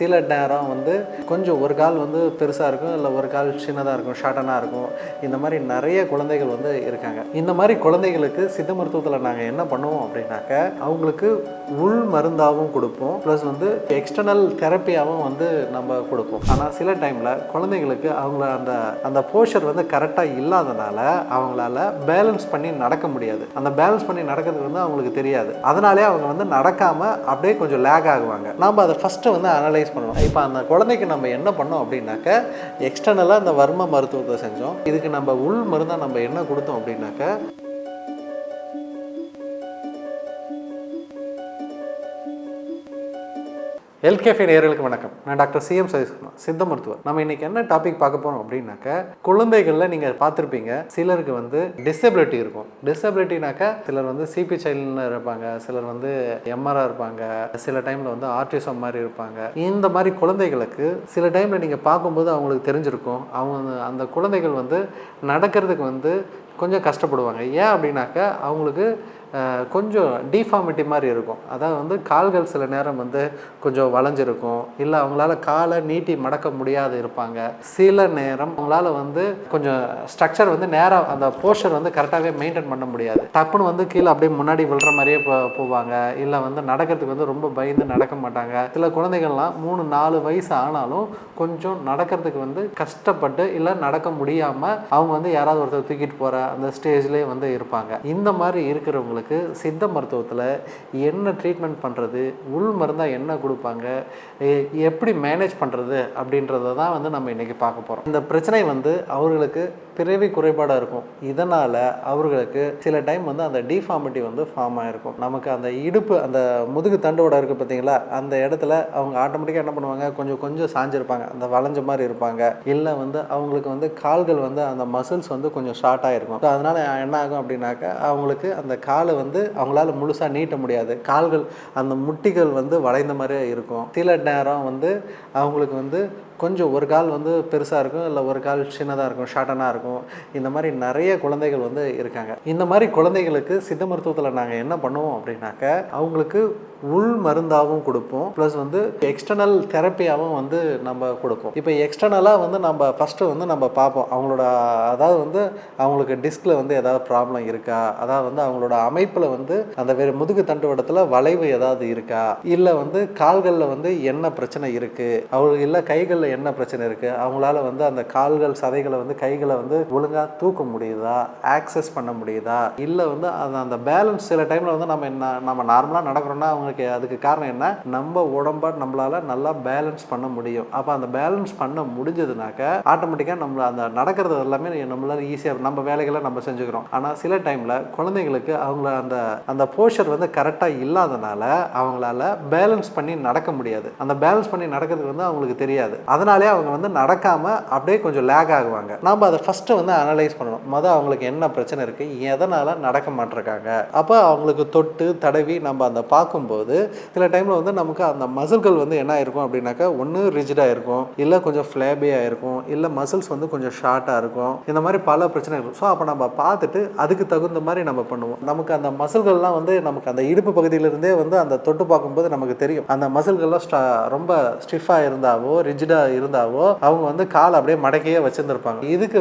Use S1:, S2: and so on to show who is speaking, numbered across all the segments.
S1: சில நேரம் கொஞ்சம் ஒரு கால் பெருசாக இருக்கும், இல்லை ஒரு கால் சின்னதாக இருக்கும், ஷார்ட்டனாக இருக்கும். இந்த மாதிரி நிறைய குழந்தைகள் இருக்காங்க. இந்த மாதிரி குழந்தைகளுக்கு சித்த மருத்துவத்தில் நாங்கள் என்ன பண்ணுவோம் அப்படின்னாக்க, அவங்களுக்கு உள் மருந்தாகவும் கொடுப்போம், ப்ளஸ் எக்ஸ்டர்னல் தெரப்பியாகவும் நம்ம கொடுப்போம். ஆனால் சில டைமில் குழந்தைகளுக்கு அவங்கள அந்த அந்த போஸ்டர் கரெக்டாக இல்லாதனால அவங்களால பேலன்ஸ் பண்ணி நடக்க முடியாது. அந்த பேலன்ஸ் பண்ணி நடக்கிறது அவங்களுக்கு தெரியாது. அதனாலே அவங்க நடக்காமல் அப்படியே கொஞ்சம் லேக் ஆகுவாங்க. நாம் அதை ஃபஸ்ட்டு அனலைஸ் பண்ணணும். இப்போ அந்த குழந்தைக்கு நம்ம என்ன பண்ணோம் அப்படின்னாக்க, எக்ஸ்டர்னலாக அந்த வர்ம மருத்துவத்தை செஞ்சோம். இதுக்கு நம்ம உள் மருந்தாக நம்ம என்ன கொடுத்தோம் அப்படின்னாக்க, எல்கேஃபே நேயர்களுக்கு வணக்கம். நான் டாக்டர் சிஎம் சதீஷ்குமார், சித்த மருத்துவர். நம்ம இன்னைக்கு என்ன டாபிக் பார்க்க போறோம் அப்படின்னாக்க, குழந்தைகளில் நீங்கள் பார்த்துருப்பீங்க, சிலருக்கு டிசபிலிட்டி இருக்கும். டிசபிலிட்டினாக்க சிலர் சிபி சைல்டுன்னு இருப்பாங்க, சிலர் எம்ஆர்ஆ இருப்பாங்க, சில டைமில் ஆர்டிசம் மாதிரி இருப்பாங்க. இந்த மாதிரி குழந்தைகளுக்கு சில டைமில் நீங்கள் பார்க்கும்போது அவங்களுக்கு தெரிஞ்சிருக்கும், அவங்க அந்த குழந்தைகள் நடக்கிறதுக்கு கொஞ்சம் கஷ்டப்படுவாங்க. ஏன் அப்படின்னாக்க, அவங்களுக்கு கொஞ்சம் டிஃபார்மிட்டி மாதிரி இருக்கும். அதாவது கால்கள் சில நேரம் கொஞ்சம் வளைஞ்சிருக்கும், இல்லை அவங்களால காலை நீட்டி மடக்க முடியாது இருப்பாங்க. சில நேரம் அவங்களால கொஞ்சம் ஸ்ட்ரக்சர் நேராக அந்த போஸ்டர் கரெக்டாகவே மெயின்டைன் பண்ண முடியாது. டப்புன்னு கீழே அப்படியே முன்னாடி விழுற மாதிரியே போவாங்க, இல்லை நடக்கிறதுக்கு ரொம்ப பயந்து நடக்க மாட்டாங்க. சில குழந்தைகள்லாம் 3-4 வயசு ஆனாலும் கொஞ்சம் நடக்கிறதுக்கு கஷ்டப்பட்டு, இல்லை நடக்க முடியாமல் அவங்க யாராவது ஒருத்தர் தூக்கிட்டு போகிற அந்த ஸ்டேஜ்லேயே இருப்பாங்க. இந்த மாதிரி இருக்கிறவங்க சித்த மருத்துவத்தில் என்ன ட்ரீட்மெண்ட் பண்ணுறது, உள் மருந்தாக என்ன கொடுப்பாங்க, எப்படி மேனேஜ் பண்ணுறது அப்படின்றத தான் நம்ம இன்றைக்கி பார்க்க போகிறோம். இந்த பிரச்சனை அவர்களுக்கு பிறவி குறைபாடாக இருக்கும். இதனால் அவர்களுக்கு சில டைம் அந்த டிஃபார்மிட்டி ஃபார்ம் ஆகிருக்கும். நமக்கு அந்த இடுப்பு, அந்த முதுகு தண்டோட இருக்குது பார்த்தீங்களா, அந்த இடத்துல அவங்க ஆட்டோமேட்டிக்காக என்ன பண்ணுவாங்க, கொஞ்சம் கொஞ்சம் சாஞ்சிருப்பாங்க, அந்த வளைஞ்ச மாதிரி இருப்பாங்க. இல்லை அவங்களுக்கு கால்கள் அந்த மசில்ஸ் கொஞ்சம் ஷார்ட்டாக இருக்கும். ஸோ அதனால் என்ன ஆகும் அப்படின்னாக்க, அவங்களுக்கு அந்த காலை அவங்களால முழுசாக நீட்ட முடியாது. கால்கள் அந்த முட்டிகள் வளைந்த மாதிரியே இருக்கும். சில நேரம் அவங்களுக்கு கொஞ்சம் ஒரு கால் பெருசாக இருக்கும், இல்லை ஒரு கால் சின்னதாக இருக்கும், ஷார்ட்டனாக இருக்கும். இந்த மாதிரி நிறைய குழந்தைகள் இருக்காங்க. இந்த மாதிரி குழந்தைகளுக்கு சித்த மருத்துவத்தில் நாங்கள் என்ன பண்ணுவோம் அப்படின்னாக்க, அவங்களுக்கு உள் மருந்தாகவும் கொடுப்போம், ப்ளஸ் எக்ஸ்டர்னல் தெரப்பியாகவும் நம்ம கொடுப்போம். இப்போ எக்ஸ்டர்னலாக நம்ம ஃபஸ்ட்டு நம்ம பார்ப்போம் அவங்களோட, அதாவது அவங்களுக்கு டிஸ்கில் ஏதாவது ப்ராப்ளம் இருக்கா, அதாவது அவங்களோட அமைப்பில் அந்த வேறு முதுகு தண்டுவடத்தில் வளைவு ஏதாவது இருக்கா, இல்லை கால்களில் என்ன பிரச்சனை இருக்குது, அவங்களுக்கு இல்லை கைகளில் என்ன பிரச்சனை இருக்குது, அவங்களால அந்த கால்கள் சதைகளை கைகளை ஒழுங்காக தூக்க முடியுதா, ஆக்சஸ் பண்ண முடியுதா, இல்லை அந்த பேலன்ஸ் சில டைமில் நம்ம நார்மலாக நடக்கிறோன்னா அவங்களுக்கு அதுக்கு காரணம் என்ன, நம்ம உடம்பை நம்மளால நல்லா பேலன்ஸ் பண்ண முடியும். அப்போ அந்த பேலன்ஸ் பண்ண முடிஞ்சதுனாக்க ஆட்டோமேட்டிக்காக நம்ம அந்த நடக்கிறது எல்லாமே நம்மளால ஈஸியாக நம்ம வேலைகளை நம்ம செஞ்சுக்கிறோம். ஆனால் சில டைமில் குழந்தைங்களுக்கு அவங்கள அந்த அந்த போஸ்டர் கரெக்டாக இல்லாதனால அவங்களால பேலன்ஸ் பண்ணி நடக்க முடியாது. அந்த பேலன்ஸ் பண்ணி நடக்கிறதுக்கு அவங்களுக்கு தெரியாது. அதனாலே அவங்க நடக்காமல் அப்படியே கொஞ்சம் லேக் ஆகுவாங்க. நாம் அதை ஃபஸ்ட்டு அனலைஸ் பண்ணணும். அவங்களுக்கு என்ன பிரச்சனை இருக்குது, எதனால் நடக்க மாட்டிருக்காங்க. அப்போ அவங்களுக்கு தொட்டு தடவி நம்ம அந்த பார்க்கும்போது சில டைமில் நமக்கு அந்த மசில்கள் என்ன இருக்கும் அப்படின்னாக்கா, ஒன்று ரிஜிடாக இருக்கும், இல்லை கொஞ்சம் ஃப்ளேபியாக இருக்கும், இல்லை மசில்ஸ் கொஞ்சம் ஷார்ட்டாக இருக்கும். இந்த மாதிரி பல பிரச்சனை இருக்கும். ஸோ அப்போ நம்ம பார்த்துட்டு அதுக்கு தகுந்த மாதிரி நம்ம பண்ணுவோம். நமக்கு அந்த மசில்கள்லாம் நமக்கு அந்த இடுப்பு பகுதியிலிருந்தே அந்த தொட்டு பார்க்கும்போது நமக்கு தெரியும், அந்த மசில்கள்லாம் ரொம்ப ஸ்டிஃபாக இருந்தாவோ ரிஜிடாக இருந்தாவோ அவங்க காலை அப்படியே மடக்கையே வச்சுருந்துருப்பாங்க. இதுக்கு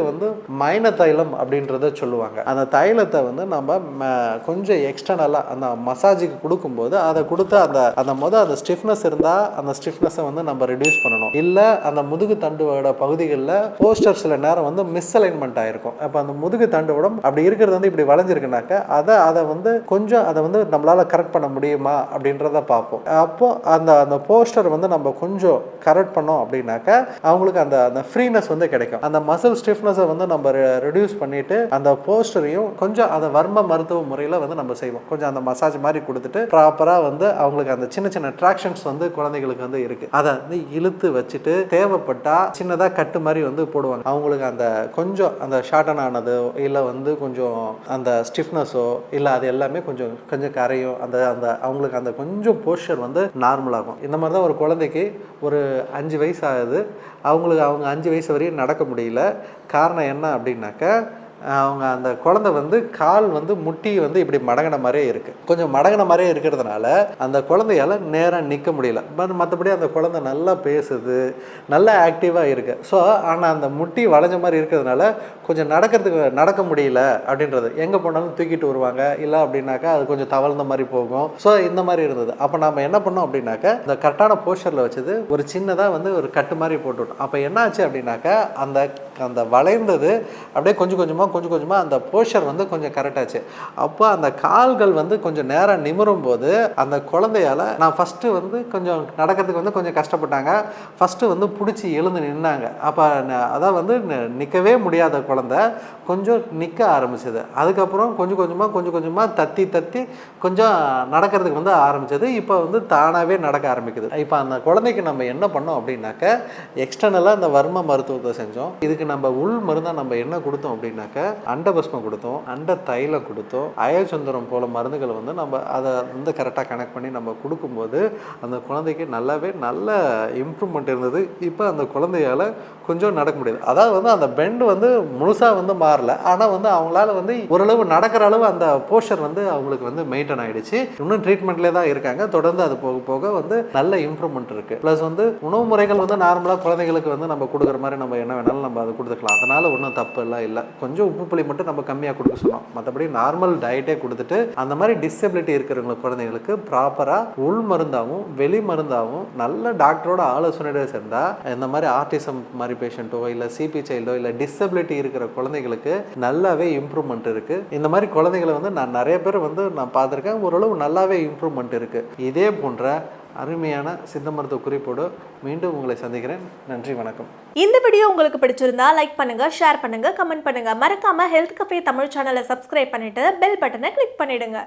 S1: மைன தைலம் அப்படின்றத சொல்லுவாங்க. அந்த தைலத்தை நம்ம கொஞ்சம் எக்ஸ்டர்னலாக அந்த மசாஜுக்கு கொடுக்கும்போது அதை கொடுத்து அந்த ஸ்டிஃப்னஸ் இருந்தால் அந்த ஸ்டிஃப்னஸை நம்ம ரெடியூஸ் பண்ணணும். இல்லை அந்த முதுகு தண்டுவோட பகுதிகளில் போஸ்டர் சில நேரம் மிஸ்அலைன்மெண்ட் ஆகிருக்கும். அப்போ அந்த முதுகு தண்டுவடம் அப்படி இருக்கிறது இப்படி வளைஞ்சிருக்குனாக்க அதை கொஞ்சம் அதை நம்மளால கரெக்ட் பண்ண முடியுமா அப்படின்றத பார்ப்போம். அப்போ அந்த போஸ்டர் நம்ம கொஞ்சம் கரெக்ட் பண்ணோம் அப்படின்னாக்க அவங்களுக்கு அந்த ஃப்ரீனஸ் கிடைக்கும். அந்த மசில் ஸ்டிஃப்னஸை நம்ம ரெடியூஸ் பண்ணிட்டு அந்த போஸ்டரையும் கொஞ்சம் அதை வர்ம மருத்துவ முறையில் நம்ம செய்வோம். கொஞ்சம் அந்த மசாஜ் மாதிரி கொடுத்துட்டு ப்ராப்பராக அவங்களுக்கு அந்த சின்ன சின்ன ட்ராக்ஷன்ஸ் குழந்தைகளுக்கு இருக்கு. அதை இழுத்து வச்சுட்டு தேவைப்பட்டா சின்னதாக கட்டு மாதிரி போடுவாங்க. அவங்களுக்கு அந்த கொஞ்சம் அந்த ஷார்டன் ஆனதோ இல்லை கொஞ்சம் அந்த ஸ்டிஃப்னஸோ இல்லை அது எல்லாமே கொஞ்சம் கொஞ்சம் கரையும். அந்த அந்த அவங்களுக்கு அந்த கொஞ்சம் போஸ்டர் நார்மலாகும். இந்த மாதிரி தான் ஒரு குழந்தைக்கு ஒரு 5 வயசு ஆகுது, அவங்க 5 வயசு வரையும் நடக்க முடியல. காரணம் என்ன அப்படின்னாக்க, அவங்க அந்த குழந்தை வந்து கால் வந்து முட்டி வந்து இப்படி மடங்கின மாதிரியே இருக்குது. கொஞ்சம் மடங்கின மாதிரியே இருக்கிறதுனால அந்த குழந்தையால் நேராக நிற்க முடியல. மற்றபடி அந்த குழந்தை நல்லா பேசுது, நல்லா ஆக்டிவாக இருக்குது. ஸோ ஆனால் அந்த முட்டி வளைஞ்ச மாதிரி இருக்கிறதுனால கொஞ்சம் நடக்க முடியல அப்படின்றது. எங்கே போனாலும் தூக்கிட்டு வருவாங்க, இல்லை அப்படின்னாக்கா அது கொஞ்சம் தவழ்ந்த மாதிரி போகும். ஸோ இந்த மாதிரி இருந்தது. அப்போ நம்ம என்ன பண்ணோம் அப்படின்னாக்கா இந்த கரெக்டான போஸ்டரில் வச்சது ஒரு சின்னதாக வந்து ஒரு கட்டு மாதிரி போட்டுவிட்டோம். அப்போ என்ன ஆச்சு அப்படின்னாக்கா அந்த வளைந்தது அப்படியே கொஞ்சம் கொஞ்சமாக அந்த போஸ்டர் வந்து கொஞ்சம் கரெக்டாச்சு. அப்போ அந்த கால்கள் வந்து கொஞ்சம் நேரம் நிமிரும் போது அந்த குழந்தையால் நான் ஃபஸ்ட்டு வந்து கொஞ்சம் நடக்கிறதுக்கு வந்து கொஞ்சம் கஷ்டப்பட்டாங்க. ஃபஸ்ட்டு வந்து பிடிச்சி எழுந்து நின்னாங்க. அப்போ அதான் வந்து நிற்கவே முடியாத குழந்தை கொஞ்சம் நிற்க ஆரம்பிச்சது. அதுக்கப்புறம் கொஞ்சம் கொஞ்சமாக தத்தி கொஞ்சம் நடக்கிறதுக்கு வந்து ஆரம்பிச்சது. இப்போ வந்து தானாகவே நடக்க ஆரம்பிக்குது. இப்போ அந்த குழந்தைக்கு நம்ம என்ன பண்ணோம் அப்படின்னாக்க எக்ஸ்டர்னலாக அந்த வர்ம மருத்துவத்தை செஞ்சோம். இதுக்கு நம்ம உள் மருந்தாக நம்ம என்ன கொடுத்தோம் அப்படின்னாக்க அண்டபஸ்மம் கொடுத்தோம், அண்ட தைலம் கொடுத்தோம், அயச்சுந்தரம் போல மருந்துகளை வந்து நம்ம அதை வந்து கரெக்டாக கனெக்ட் பண்ணி நம்ம கொடுக்கும்போது அந்த குழந்தைக்கு நல்ல இம்ப்ரூவ்மெண்ட் இருந்தது. இப்போ அந்த குழந்தையால் கொஞ்சம் நடக்க முடியுது. அதாவது வந்து அந்த பெண்ட் வந்து முழுசாக வந்து மாறல, ஆனால் வந்து அவங்களால வந்து ஓரளவு நடக்கிற அளவு அந்த போஸ்டர் வந்து அவங்களுக்கு வந்து மெயின்டைன் ஆகிடுச்சு. இன்னும் ட்ரீட்மெண்ட்லேயே தான் இருக்காங்க. தொடர்ந்து அது போக போக வந்து நல்ல இம்ப்ரூவ்மெண்ட் இருக்குது. ப்ளஸ் வந்து உணவு முறைகள் வந்து நார்மலாக குழந்தைங்களுக்கு வந்து நம்ம கொடுக்குற மாதிரி நம்ம என்ன வேணாலும் நம்ம அதை கொடுத்துக்கலாம். அதனால் ஒன்றும் தப்பு எல்லாம் இல்லை. கொஞ்சம் உப்பு புளி மட்டும் நம்ம கம்மியாக கொடுக்க சொன்னோம். மற்றபடி நார்மல் டயட்டே கொடுத்துட்டு அந்த மாதிரி டிசபிலிட்டி இருக்கிறவங்களுக்கு குழந்தைங்களுக்கு ப்ராப்பராக உள் மருந்தாகவும் வெளி மருந்தாகவும் நல்ல டாக்டரோட ஆலோசனையோட சேர்ந்தால் இந்த மாதிரி ஆர்டிசம் மாதிரி பேஷண்ட்டோ இல்லை சிபி சைல்டோ இல்லை டிசபிலிட்டி இருக்கிற குழந்தைங்களுக்கு நல்லாவே இம்ப்ரூவ்மெண்ட் இருக்குது. இந்த மாதிரி குழந்தைங்களை வந்து நான் நிறைய பேர் வந்து நான் பார்த்துருக்கேன். ஓரளவு நல்லாவே இம்ப்ரூவ்மெண்ட் இருக்குது. இதே போன்ற அருமையான சித்த மருத்துவ குறிப்போடு மீண்டும் உங்களை சந்திக்கிறேன். நன்றி, வணக்கம்.
S2: இந்த வீடியோ உங்களுக்கு பிடிச்சிருந்தா லைக் பண்ணுங்க, ஷேர் பண்ணுங்க, கமெண்ட் பண்ணுங்க. மறக்காம ஹெல்த் கஃபே தமிழ் சேனலை சப்ஸ்கிரைப் பண்ணிட்டு பெல் பட்டனை கிளிக் பண்ணிடுங்க.